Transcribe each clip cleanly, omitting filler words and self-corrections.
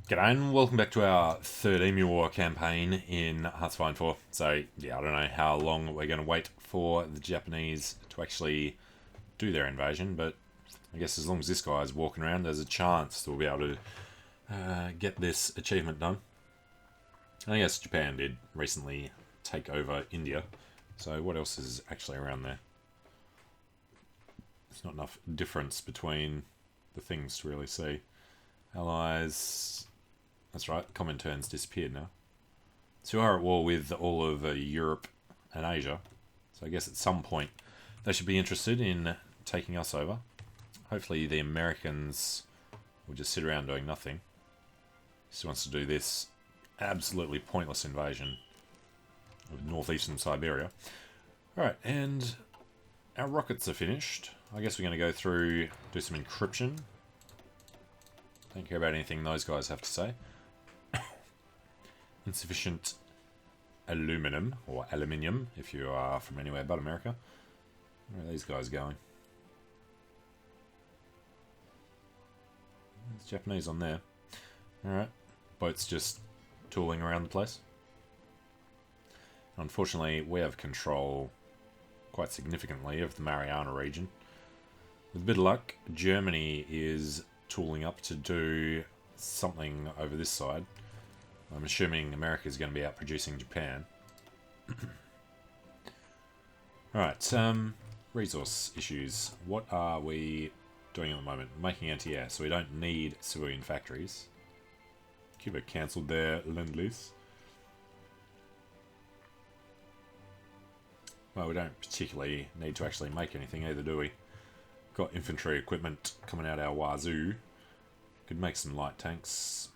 G'day and welcome back to our Third Emu War campaign in Hearthstone 4. So, yeah, I don't know how long we're going to wait for the Japanese to actually do their invasion, but I guess as long as this guy is walking around, there's a chance that we'll be able to get this achievement done. And I guess Japan did recently take over India, so what else is actually around there? There's not enough difference between the things to really see. Allies... That's right, Comintern's disappeared now. So we are at war with all of Europe and Asia. So I guess at some point they should be interested in taking us over. Hopefully the Americans will just sit around doing nothing. He just wants to do this absolutely pointless invasion of northeastern Siberia. Alright, and our rockets are finished. I guess we're going to go through, do some encryption. Don't care about anything those guys have to say. Insufficient aluminum, or aluminium, if you are from anywhere but America. Where are these guys going? There's Japanese on there. Alright, boats just tooling around the place. Unfortunately, we have control quite significantly of the Mariana region. With a bit of luck, Germany is tooling up to do something over this side. I'm assuming America is going to be out producing Japan. Alright, resource issues. What are we doing at the moment? Making anti-air, so we don't need civilian factories. Cuba cancelled their Lend-Lease. Well, we don't particularly need to actually make anything either, do we? Got infantry equipment coming out our wazoo. Could make some light tanks.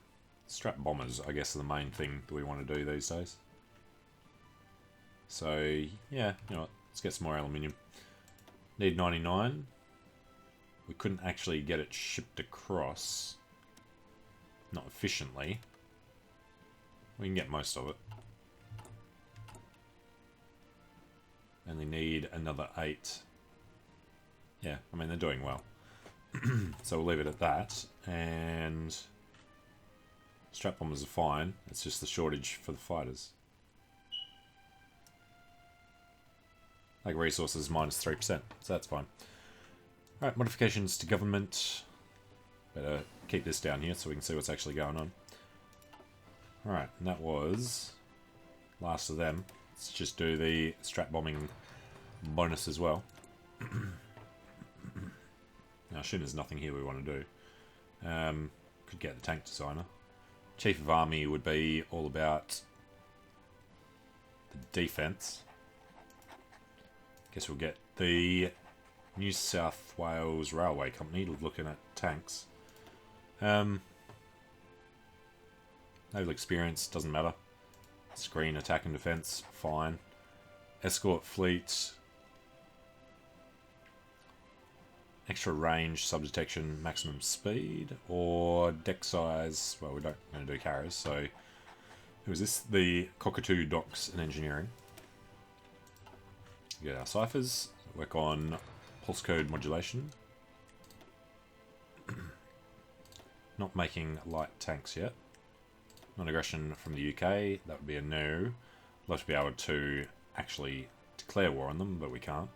Strap bombers, I guess, are the main thing that we want to do these days. So, yeah, you know what, let's get some more aluminium. Need 99. We couldn't actually get it shipped across. Not efficiently. We can get most of it. Only need another 8. Yeah, I mean, they're doing well. So we'll leave it at that. And strap bombers are fine. It's just the shortage for the fighters. Like resources minus 3%, so that's fine. Alright, modifications to government. Better keep this down here so we can see what's actually going on. Alright, and that was last of them. Let's just do the strap bombing bonus as well. Now, I assume there's nothing here we want to do. Could get the tank designer. Chief of Army would be all about the defense. Guess we'll get the New South Wales Railway Company looking at tanks. Naval experience, doesn't matter. Screen, attack and defense, fine. Escort fleet. Extra range, sub-detection, maximum speed, or deck size. Well, we're not going to do carriers, so... Who is this? The Cockatoo Docks and Engineering. Get our ciphers. Work on pulse code modulation. Not making light tanks yet. Non-aggression from the UK. That would be a no. Love to be able to actually declare war on them, but we can't.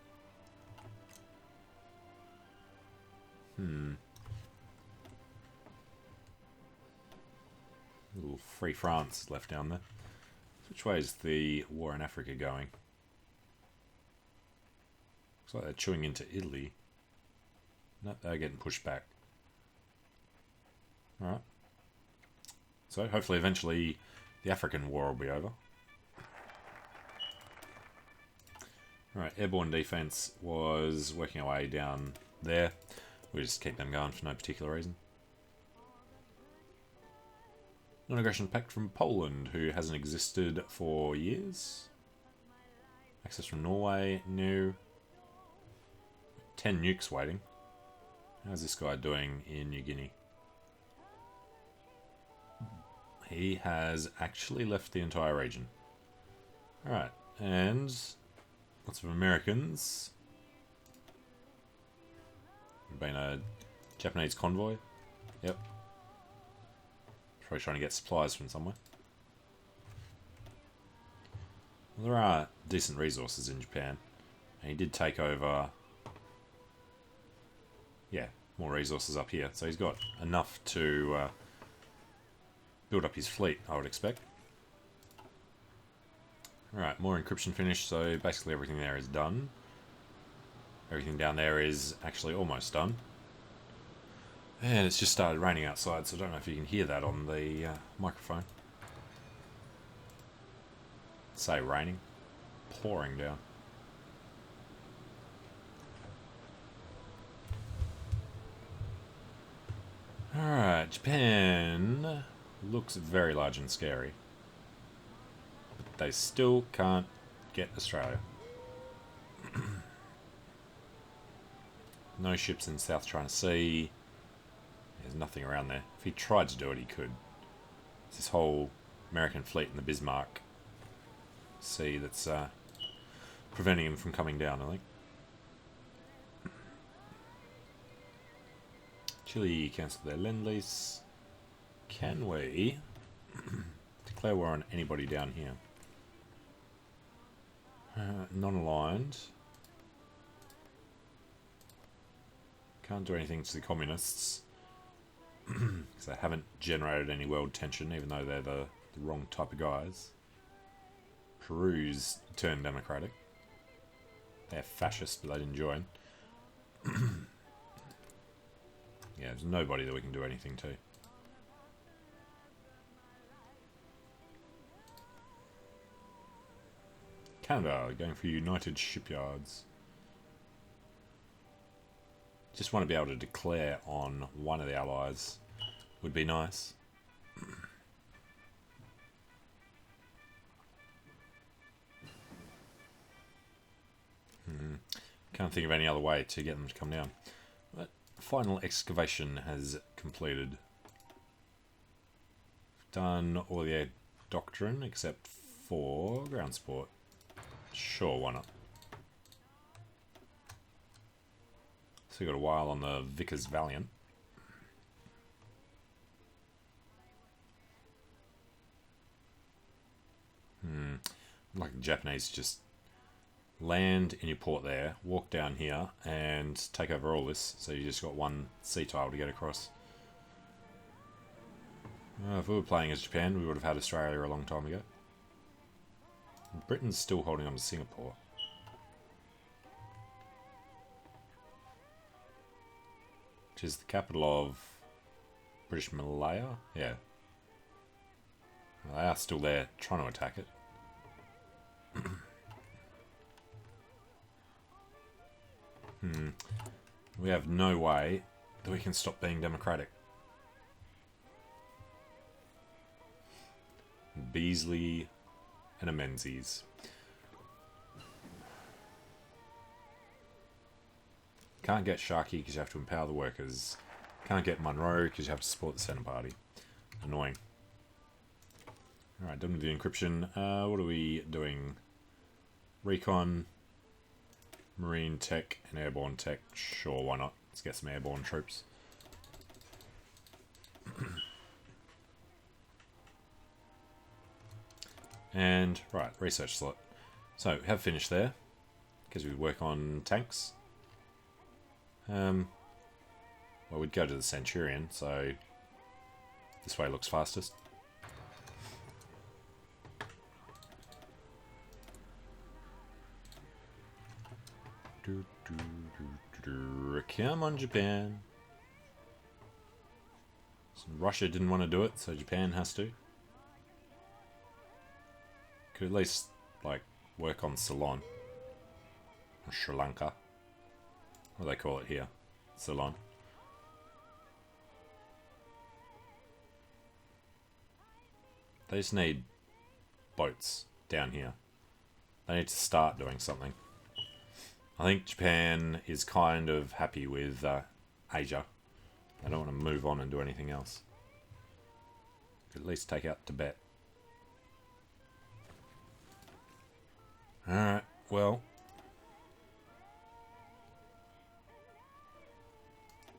Little Free France left down there. Which way is the war in Africa going? Looks like they're chewing into Italy. No, they're getting pushed back. Alright. So, hopefully eventually the African war will be over. Alright, airborne defense was working our way down there. We just keep them going for no particular reason. Non-aggression pact from Poland, who hasn't existed for years. Access from Norway, new. 10 nukes waiting. How's this guy doing in New Guinea? He has actually left the entire region. Alright, and lots of Americans. Been a Japanese convoy. Yep. Probably trying to get supplies from somewhere. Well, there are decent resources in Japan. And he did take over... Yeah, more resources up here. So he's got enough to build up his fleet, I would expect. Alright, more encryption finished, so basically everything there is done. Everything down there is actually almost done. And it's just started raining outside, so I don't know if you can hear that on the microphone. Say raining. Pouring down. Alright, Japan looks very large and scary. But they still can't get Australia. No ships in South China Sea. There's nothing around there. If he tried to do it, he could. It's this whole American fleet in the Bismarck Sea that's preventing him from coming down, I think. Chile cancelled their lend-lease. Can we declare war on anybody down here? Non-aligned. Can't do anything to the communists because they haven't generated any world tension, even though they're the wrong type of guys. Peru's turned democratic. They're fascist, but they didn't join. Yeah, there's nobody that we can do anything to. Canada, going for United Shipyards. Just want to be able to declare on one of the allies. Would be nice. Can't think of any other way to get them to come down. But final excavation has completed. Done all the air doctrine except for ground support. Sure, why not? So we got a while on the Vickers Valiant. Like the Japanese just land in your port there, walk down here, and take over all this. So you just got one sea tile to get across. If we were playing as Japan, we would have had Australia a long time ago. Britain's still holding on to Singapore. Which is the capital of British Malaya? Yeah. Well, they are still there trying to attack it. We have no way that we can stop being democratic. Beasley and a Menzies. Can't get Sharkey because you have to empower the workers. Can't get Monroe because you have to support the Centre Party. Annoying. Alright, done with the encryption. What are we doing? Recon, Marine Tech, and Airborne Tech. Sure, why not? Let's get some airborne troops. And, right, research slot. So, we have finished there. Because we work on tanks. Well, we'd go to the Centurion, so this way looks fastest. Come on, Japan. So Russia didn't want to do it, so Japan has to. Could at least, like, work on Ceylon. Or Sri Lanka. What do they call it here? Ceylon. They just need boats down here. They need to start doing something. I think Japan is kind of happy with Asia. They don't want to move on and do anything else. Could at least take out Tibet. Alright, well.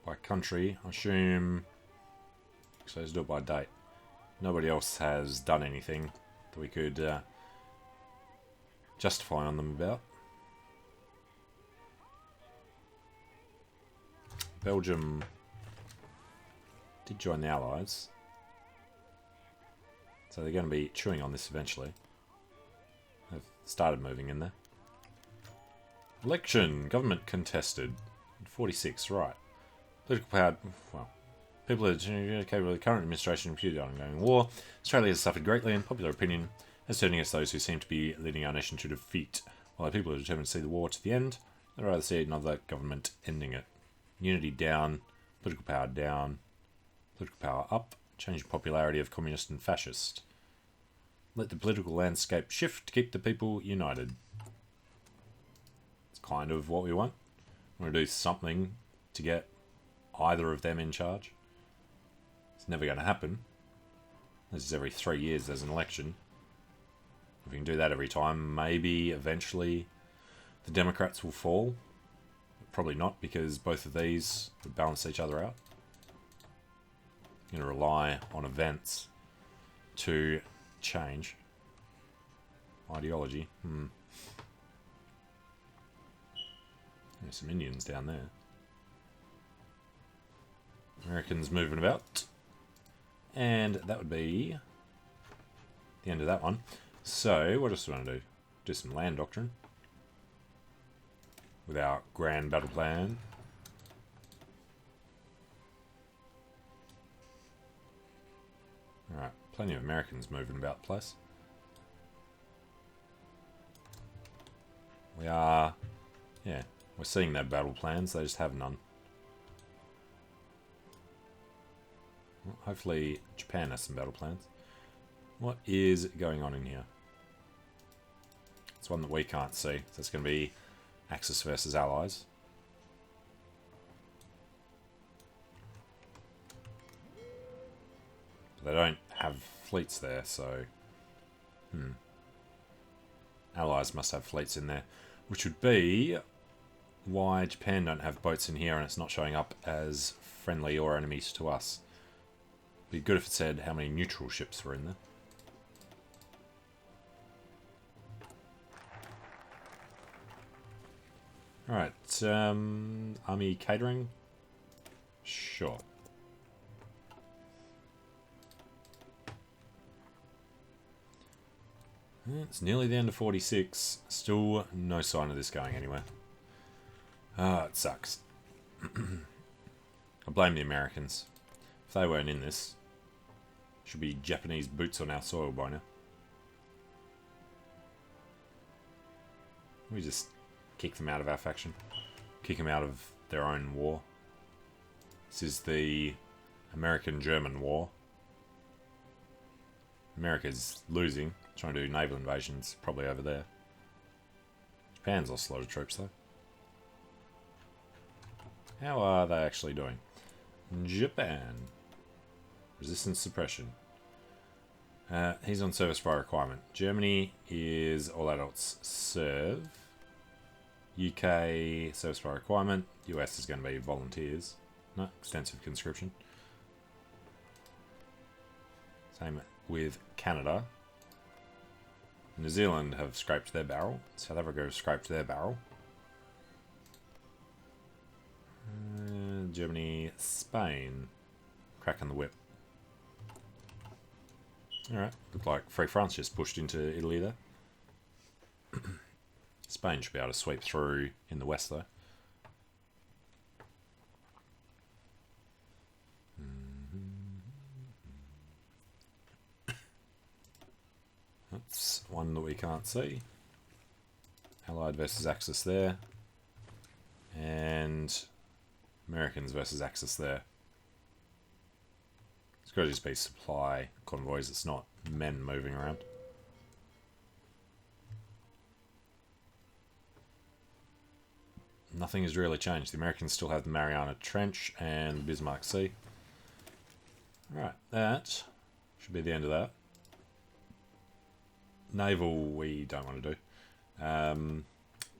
By country, I assume... So let's do it by date. Nobody else has done anything that we could justify on them about. Belgium did join the Allies, so they're going to be chewing on this eventually. They've started moving in there. Election. Government contested. 46, right. Political power. Well, people are okay with the current administration due to the ongoing war. Australia has suffered greatly, and popular opinion has turned against those who seem to be leading our nation to defeat. While people are determined to see the war to the end, they'd rather see another government ending it. Unity down, political power down, political power up, change the popularity of communist and fascist. Let the political landscape shift to keep the people united. It's kind of what we want. We want to do something to get either of them in charge. It's never going to happen. This is every 3 years there's an election. If we can do that every time, maybe eventually the Democrats will fall. Probably not, because both of these would balance each other out. You're going to rely on events to change ideology. There's some Indians down there. Americans moving about. And that would be the end of that one. So, what else do we want to do? Do some land doctrine. With our grand battle plan. Alright, plenty of Americans moving about the place. We are, yeah, we're seeing their battle plans, they just have none. Well, hopefully Japan has some battle plans. What is going on in here? It's one that we can't see, so it's going to be Axis versus Allies. But they don't have fleets there, so... Allies must have fleets in there. Which would be why Japan don't have boats in here and it's not showing up as friendly or enemies to us. Be good if it said how many neutral ships were in there. Alright, army catering? Sure. It's nearly the end of 46. Still no sign of this going anywhere. Ah, it sucks. I blame the Americans. If they weren't in this, should be Japanese boots on our soil by now. We just kick them out of our faction. Kick them out of their own war. This is the American-German war. America's losing. Trying to do naval invasions probably over there. Japan's lost a lot of troops though. How are they actually doing? Japan. Resistance suppression. He's on service by requirement. Germany is all adults serve. UK service by requirement. US is going to be volunteers. No, extensive conscription. Same with Canada. New Zealand have scraped their barrel. South Africa have scraped their barrel. Germany, Spain. Cracking the whip. Alright, looked like Free France just pushed into Italy there. Spain should be able to sweep through in the west though. That's one that we can't see. Allied versus Axis there. And Americans versus Axis there. It's got to just be supply convoys, it's not men moving around. Nothing has really changed. The Americans still have the Mariana Trench and Bismarck Sea. Right, that should be the end of that. Naval we don't want to do.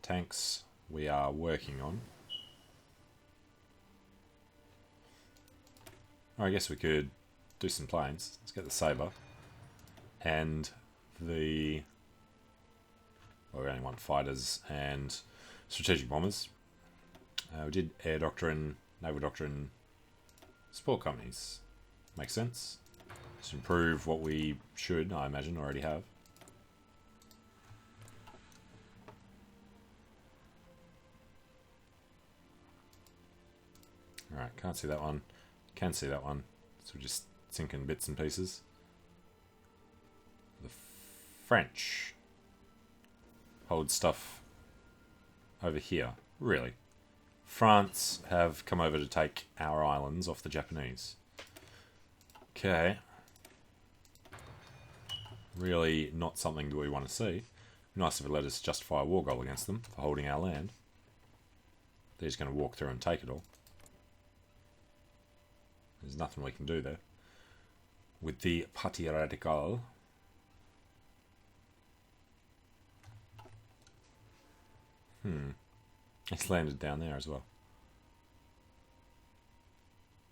Tanks we are working on. Or I guess we could do some planes. Let's get the Sabre. And the... Well, we only want fighters and strategic bombers. We did air doctrine, naval doctrine, support companies. Makes sense. Just improve what we should, I imagine, already have. Alright, can't see that one. Can see that one. So we're just sinking bits and pieces. The French hold stuff over here. Really? France have come over to take our islands off the Japanese. Okay. Really not something that we want to see. Nice if it let us justify a war goal against them for holding our land. They're just going to walk through and take it all. There's nothing we can do there. With the Parti Radical. It's landed down there as well.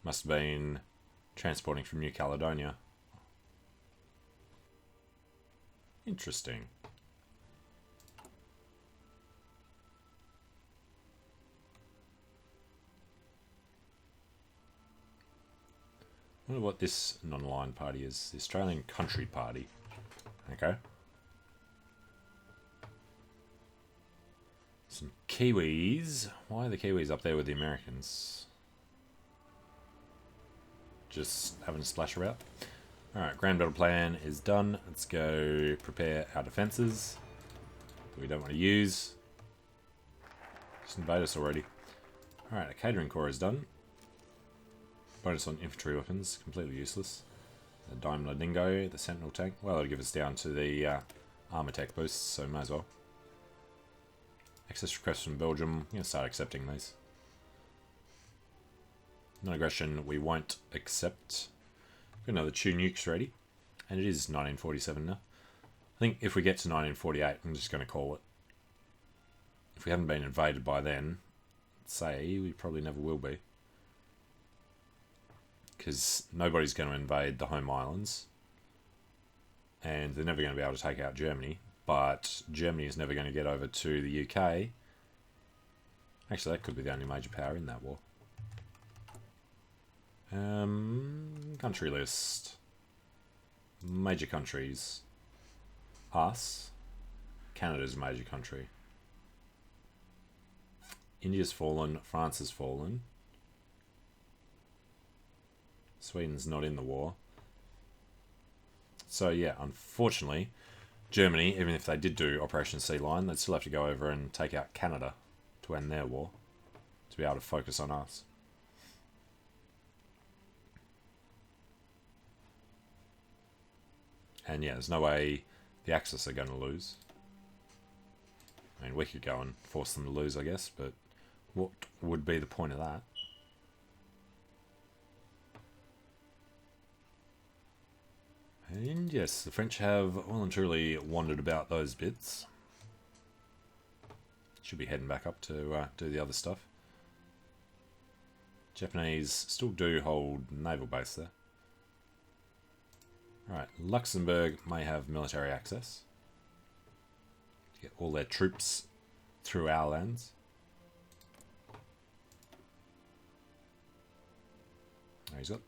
Must have been transporting from New Caledonia. Interesting. I wonder what this non-aligned party is. The Australian Country Party. Okay. Some Kiwis. Why are the Kiwis up there with the Americans? Just having a splash about. Alright, Grand Battle Plan is done. Let's go prepare our defences that we don't want to use. Just invade us already. Alright, a catering corps is done. Bonus on infantry weapons, completely useless. The Daimler Dingo, the Sentinel tank. Well, it'll give us down to the armor tech boosts, so might as well. Access requests from Belgium. I'm going to start accepting these. Non-aggression we won't accept. Got another 2 nukes ready. And it is 1947 now. I think if we get to 1948, I'm just going to call it. If we haven't been invaded by then, say we probably never will be. Because nobody's going to invade the home islands. And they're never going to be able to take out Germany. But Germany is never going to get over to the UK. Actually, that could be the only major power in that war. Country list. Major countries. Us. Canada's a major country. India's fallen. France has fallen. Sweden's not in the war. So yeah, unfortunately, Germany, even if they did do Operation Sea Lion, they'd still have to go over and take out Canada to end their war, to be able to focus on us. And yeah, there's no way the Axis are going to lose. I mean, we could go and force them to lose, I guess, but what would be the point of that? And yes, the French have well and truly wandered about those bits. Should be heading back up to do the other stuff. Japanese still do hold naval base there. Right, Luxembourg may have military access to get all their troops through our lands. There he's got.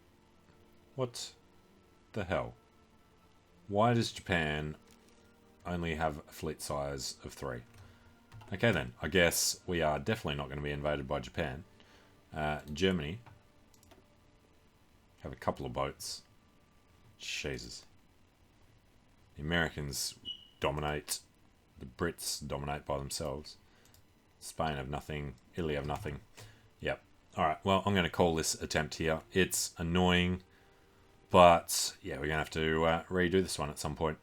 What the hell? Why does Japan only have a fleet size of 3? Okay then, I guess we are definitely not going to be invaded by Japan. Germany have a couple of boats. Jesus. The Americans dominate. The Brits dominate by themselves. Spain have nothing. Italy have nothing. Yep. Alright, well, I'm going to call this attempt here. It's annoying. But, yeah, we're going to have to redo this one at some point.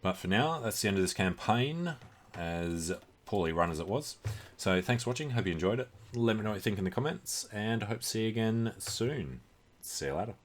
But for now, that's the end of this campaign, as poorly run as it was. So, thanks for watching. Hope you enjoyed it. Let me know what you think in the comments, and I hope to see you again soon. See you later.